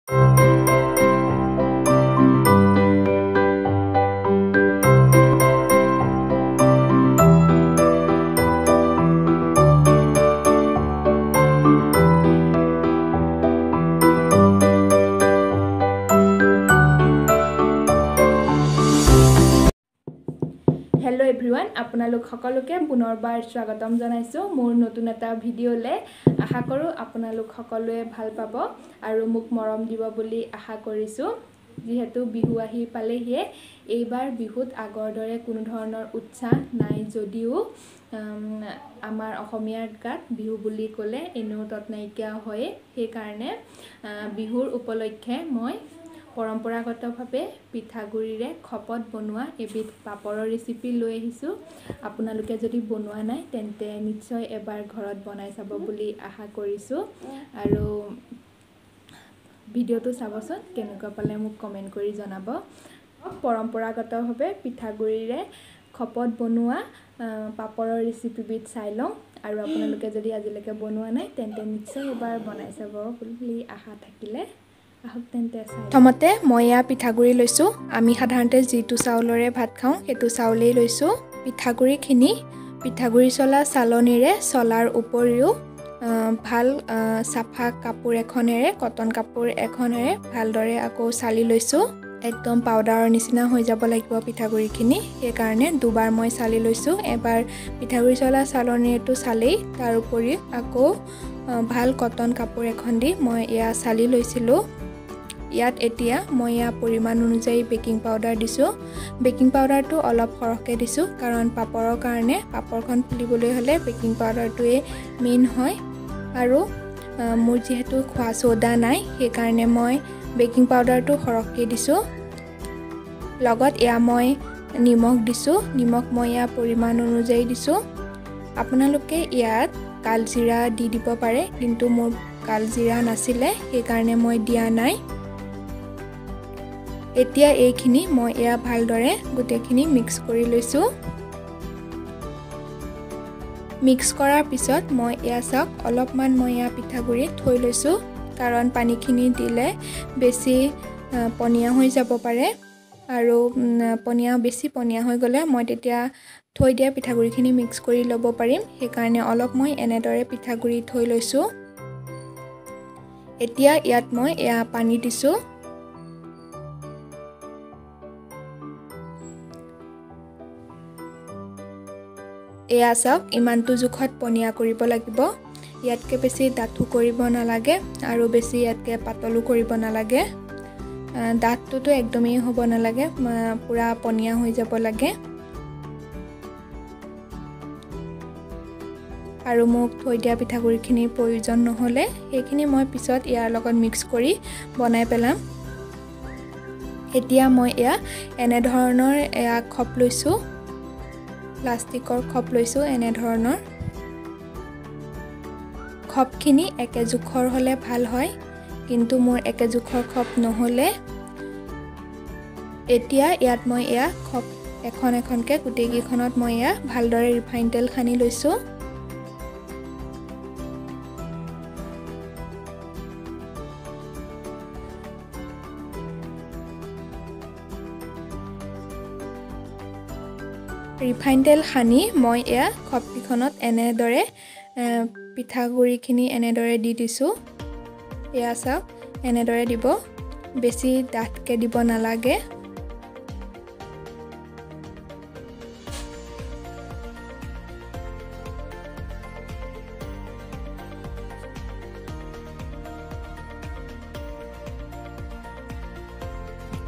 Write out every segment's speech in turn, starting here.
Hello everyone आपनालोक सकलोके पुनर्बार स्वागतम जनाइছো मोर नतुन एटा भिडिओले आशा करू आपनालोक सकलोए ভাল পাব আৰু মোক মৰম দিব বুলি আশা কৰিছো যেহেতু বিহু আহি পালেহিয়ে এইবাৰ বিহুত আগৰ দৰে কোনো ধৰণৰ উৎসাহ নাই যদিও আমাৰ অসমীয়াৰ গাত বিহু বুলি ক'লে এনেও তৎনাইকিয়া হয় সেই কাৰণে বিহুৰ উপলক্ষে মই परम्परागतভাৱে পিঠাগুৰিৰে খপত বনোৱা এবিধ পাপৰৰ ৰেচিপি লৈ আহিছো আপোনালোকে যদি বনোৱা নাই তেন্তে নিশ্চয় এবাৰ ঘৰত বনাই চাব বুলি আশা কৰিছো আৰু ভিডিওটো চাবচোন কেনেকুৱা পালে মোক কমেন্ট কৰি জনাব परम्परागतভাৱে পিঠাগুৰিৰে খপত বনোৱা পাপৰৰ ৰেচিপিবিধ চাই লওঁ আৰু আপোনালোকে যদি আজিলৈকে বনোৱা নাই তেন্তে নিশ্চয় এবাৰ বনাই চাব বুলি আশা থাকিলে প্ৰথমতে মই পিঠাগুৰি লৈছো আমি সাধাৰণতে যিটো চাউলৰে ভাত খাওঁ সেইটো চাউলেই লৈছো পিঠাগুৰিখিনি পিঠাগুৰি চলা চালনীৰে চলাৰ উপৰিও ভাল সাফা কাপোৰ এখনেৰে কটন কাপোৰ এখনেৰে ভালদৰে আকৌ চালি লৈছো একদম পাউডাৰৰ নিচিনা হৈ যাব লাগিব পিঠাগুৰিখিনি এই কাৰণে দুবাৰ মই চালি লৈছো এবাৰ পিঠাগুৰি চলা চালনীৰেটো চালি তাৰ উপৰি আকৌ ভাল কটন কাপোৰ এখন দি মই ইয়া চালি লৈছিলো ইয়াত এতিয়া মই পৰিমাণ অনুযায়ী বেকিং পাউডাৰ দিছো বেকিং পাউডাৰটো অলপ সৰহকৈ দিছো কাৰণ পাপৰৰ কাৰণে পাপৰখন ফুলিবলৈ হলে বেকিং পাউডাৰটোৱে মেইন হয় আৰু মোৰ যেহেতু খোৱা সোডা নাই সেই কাৰণে মই বেকিং পাউডাৰটো সৰহকৈ দিছো লগত ইয়া মই নিমখ দিছো নিমখ মই ইয়া পৰিমাণ অনুযায়ী দিছো আপোনালোকে ইয়াত কালজিৰা দি দিব পাৰে কিন্তু মোৰ কালজিৰা নাছিলে সেই কাৰণে মই দিয়া নাই এতিয়া এইখিনি মই ইয়া ভালদৰে গুটেখিনি মিক্স কৰি লৈছো মিক্স কৰাৰ পিছত মই ইয়া সক অলপমান মই ইয়া পিঠাগুৰি থৈ লৈছো কাৰণ পানীখিনি দিলে বেছি পনিয়া হৈ যাব পাৰে আৰু বেছি পনিয়া হৈ গলে মই তেতিয়া থৈ দিয়া পিঠাগুৰিখিনি মিক্স কৰি ল'ব পাৰিম সেই কাৰণে অলপ মই এনেদৰে পিঠাগুৰি থৈ লৈছো এতিয়া ইয়াত মই ইয়া পানী দিছো এয়া সক ইমানটো জুখত পনিয়া কৰিব লাগিব ইয়াতকে বেছি ডাঠু কৰিব নালাগে আৰু বেছি ইয়াতকে পাতলু কৰিব নালাগে ডাঠটোতো একদমেই হ'ব নালাগে পুৰা পনিয়া হৈ যাব লাগে আৰু মোক থৈ দিয়া পিঠাগুৰিখিনিৰ প্ৰয়োজন নহলে সেইখিনি মই পিছত ইয়াৰ লগত মিক্স কৰি বনাই পেলাম এতিয়া মই ইয়া এনে ধৰণৰ ইয়া খপ লৈছো প্লাষ্টিকৰ খপ লৈছো এনে ধৰণৰ খপখিনি একে জুখৰ হলে ভাল হয় কিন্তু মোৰ একে জুখৰ খপ নহলে এতিয়া ইয়াত মই ইয়া খপ এখন এখনকে গুটেকিখনত মই ইয়া ভালদৰে ৰিফাইন তেল খানি লৈছো ৰিফাইন তেল খানি মই ইয়া খপকিখনত এনেদৰে পিঠাগুৰিখিনি এনেদৰে দি দিছো ইয়া সক এনেদৰে দিব বেছি ডাঠকে দিব নালাগে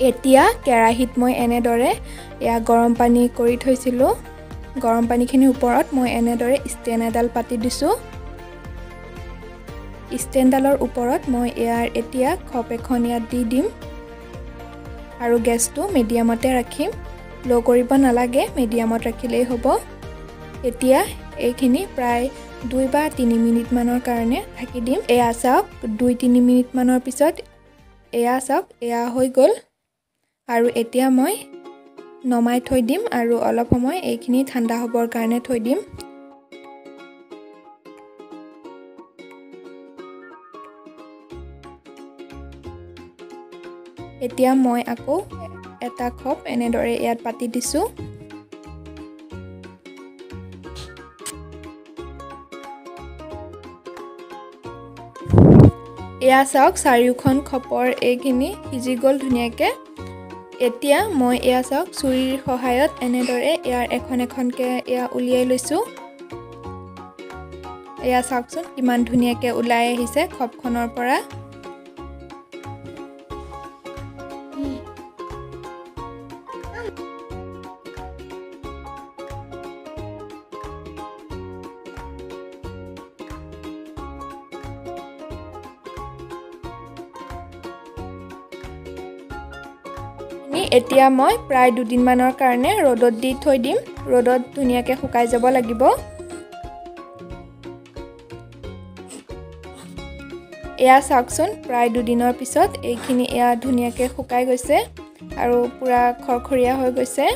এতিয়া কেৰাহীত মই এনেদৰে ইয়া গৰম পানী কৰি থৈছিলো গৰম পানীখিনিৰ ওপৰত মই এনেদৰে ষ্টেন এডাল পাতি দিছো ষ্টেনডালৰ ওপৰত মই ইয়াৰ এতিয়া খপ এখন ইয়াত দি দিম আৰু গেছটো মিডিয়ামতে ৰাখিম লো কৰিব নালাগে মিডিয়ামত ৰাখিলেই হ'ব এতিয়া এইখিনি প্ৰায় 2 বা 3 মিনিট মানৰ কাৰণে ঢাকি দিম এয়া সক 2-3 মিনিট মানৰ পিছত এয়া সক এয়া হৈ গল আৰু এতিয়া মই নমাই থৈ দিম আৰু অলপ সময় এইখিনি ঠাণ্ডা হ'বৰ কাৰণে থৈ দিম এতিয়া মই আকৌ এটা খপ এনেদৰে ইয়াত পাতি দিছোঁ। এয়া চাওক চাৰিওখন খপৰ এইখিনি সিজি গ'ল ধুনীয়াকৈ। এতিয়া মই এয়া চাওক চুৰিৰ সহায়ত এনেদৰে ইয়াৰ এখন এখনকৈ এয়া উলিয়াই লৈছোঁ। এয়া চাওকচোন কিমান ধুনীয়াকৈ ওলাই আহিছে খপখনৰ পৰা। এতিয়া মই প্ৰায় 2 দিনমানৰ কাৰণে ৰ'দত দি থৈ দিম। ৰ'দত ধুনীয়াকৈ শুকাই যাব লাগিব। এয়া চাওকচোন প্ৰায় 2 দিনৰ পিছত এইখিনি এয়া ধুনীয়াকৈ শুকাই গৈছে আৰু পুৰা খৰখৰীয়া হৈ গৈছে।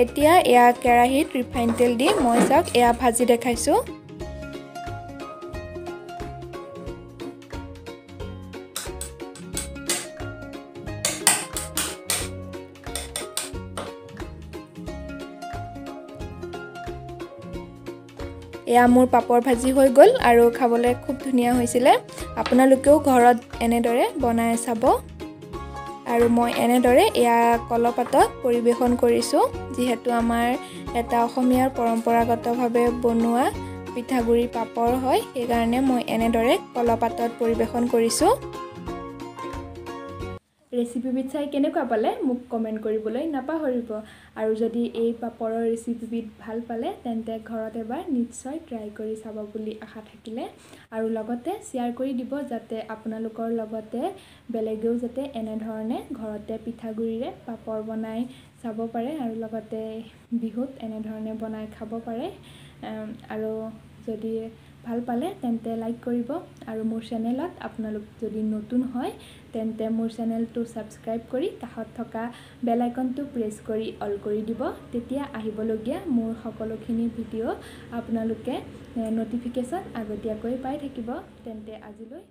এতিয়া এয়া কেৰাহীত ৰিফাইন তেল দি মই চাওক এয়া ভাজি দেখাইছোঁ। এয়া মোৰ পাপৰ ভাজি হৈ গ'ল আৰু খাবলৈ খুব ধুনীয়া হৈছিলে। আপোনালোকেও ঘৰত এনেদৰে বনাই চাব। আৰু মই এনেদৰে এয়া কলপাতত পৰিৱেশন কৰিছোঁ, যিহেতু আমাৰ এটা অসমীয়াৰ পৰম্পৰাগতভাৱে বনোৱা পিঠাগুড়ি পাপৰ হয়, সেইকাৰণে মই এনেদৰে কলপাতত পৰিৱেশন কৰিছোঁ। ৰেচিপিবিধ চাই কেনেকুৱা পালে মোক কমেণ্ট কৰিবলৈ নাপাহৰিব। আৰু যদি এই পাপৰৰ ৰেচিপিবিধ ভাল পালে তেন্তে ঘৰত এবাৰ নিশ্চয় ট্ৰাই কৰি চাব বুলি আশা থাকিলে। আৰু লগতে শ্বেয়াৰ কৰি দিব যাতে আপোনালোকৰ লগতে বেলেগেও যাতে এনেধৰণে ঘৰতে পিঠাগুড়িৰে পাপৰ বনাই চাব পাৰে আৰু লগতে বিহুত এনেধৰণে বনাই খাব পাৰে। আৰু যদি ভাল পালে তেন্তে লাইক কৰিব। আৰু মোৰ চেনেলত আপোনালোক যদি নতুন হয় তেন্তে মোৰ চেনেলটো ছাবস্ক্ৰাইব কৰি কাষত থকা বেল আইকনটো প্ৰেছ কৰি অল কৰি দিব। তেতিয়া আহিবলগীয়া মোৰ সকলোখিনি ভিডিঅ' আপোনালোকে ন'টিফিকেশ্যন আগতীয়াকৈ পাই থাকিব। তেন্তে আজিলৈ